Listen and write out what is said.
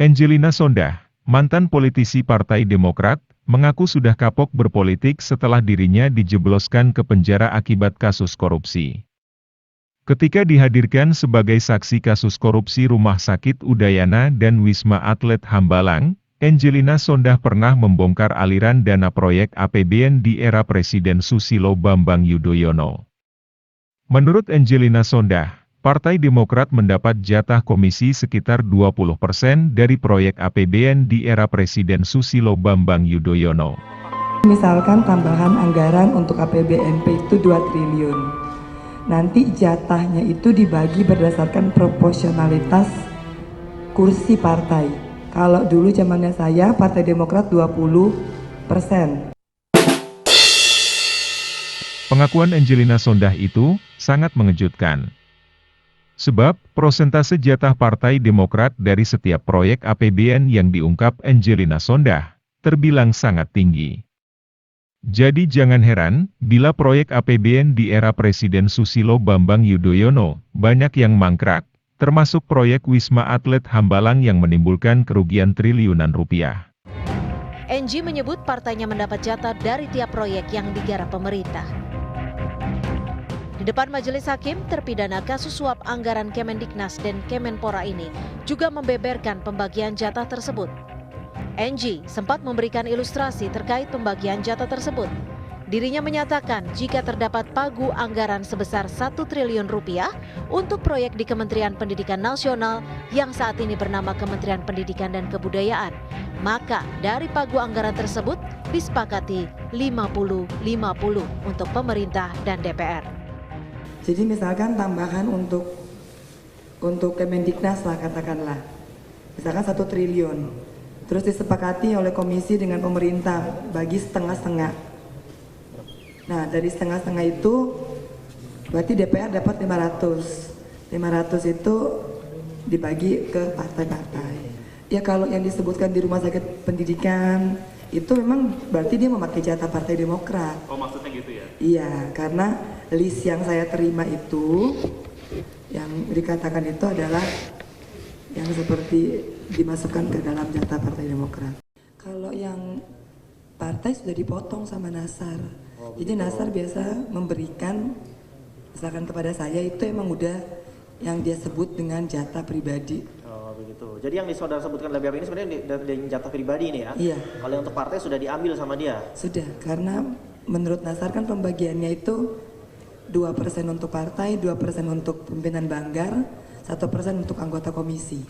Angelina Sondah, mantan politisi Partai Demokrat, mengaku sudah kapok berpolitik setelah dirinya dijebloskan ke penjara akibat kasus korupsi. Ketika dihadirkan sebagai saksi kasus korupsi Rumah Sakit Udayana dan Wisma Atlet Hambalang, Angelina Sondah pernah membongkar aliran dana proyek APBN di era Presiden Susilo Bambang Yudhoyono. Menurut Angelina Sondah, Partai Demokrat mendapat jatah komisi sekitar 20% dari proyek APBN di era Presiden Susilo Bambang Yudhoyono. Misalkan tambahan anggaran untuk APBNP itu 2 triliun. Nanti jatahnya itu dibagi berdasarkan proporsionalitas kursi partai. Kalau dulu zamannya saya, Partai Demokrat 20%. Pengakuan Angelina Sondah itu sangat mengejutkan. Sebab, prosentase jatah Partai Demokrat dari setiap proyek APBN yang diungkap Angelina Sondah, terbilang sangat tinggi. Jadi jangan heran, bila proyek APBN di era Presiden Susilo Bambang Yudhoyono, banyak yang mangkrak, termasuk proyek Wisma Atlet Hambalang yang menimbulkan kerugian triliunan rupiah. NG menyebut partainya mendapat jatah dari tiap proyek yang digarap pemerintah. Di depan majelis hakim, terpidana kasus suap anggaran Kemendiknas dan Kemenpora ini juga membeberkan pembagian jatah tersebut. NG sempat memberikan ilustrasi terkait pembagian jatah tersebut. Dirinya menyatakan jika terdapat pagu anggaran sebesar 1 triliun rupiah untuk proyek di Kementerian Pendidikan Nasional yang saat ini bernama Kementerian Pendidikan dan Kebudayaan, maka dari pagu anggaran tersebut disepakati 50-50 untuk pemerintah dan DPR. Jadi misalkan tambahan untuk Kemendiknas lah katakanlah, misalkan 1 triliun, terus disepakati oleh komisi dengan pemerintah bagi setengah-setengah. Nah dari setengah-setengah itu berarti DPR dapat 500 itu dibagi ke partai-partai. Ya kalau yang disebutkan di Rumah Sakit Pendidikan itu memang berarti dia memakai jatah Partai Demokrat. Oh maksudnya gitu ya? Iya, karena list yang saya terima itu, yang dikatakan itu adalah yang seperti dimasukkan ke dalam jatah Partai Demokrat. Kalau yang partai sudah dipotong sama Nasar. Jadi Nasar biasa memberikan, misalkan kepada saya itu emang udah yang dia sebut dengan jatah pribadi. Oh begitu. Jadi yang saudara sebutkan lebih ini sebenarnya dari jatah pribadi ini ya? Iya. Kalau yang untuk partai sudah diambil sama dia? Sudah, karena menurut Nasar kan pembagiannya itu 2% untuk partai, 2% untuk pimpinan banggar, 1% untuk anggota komisi.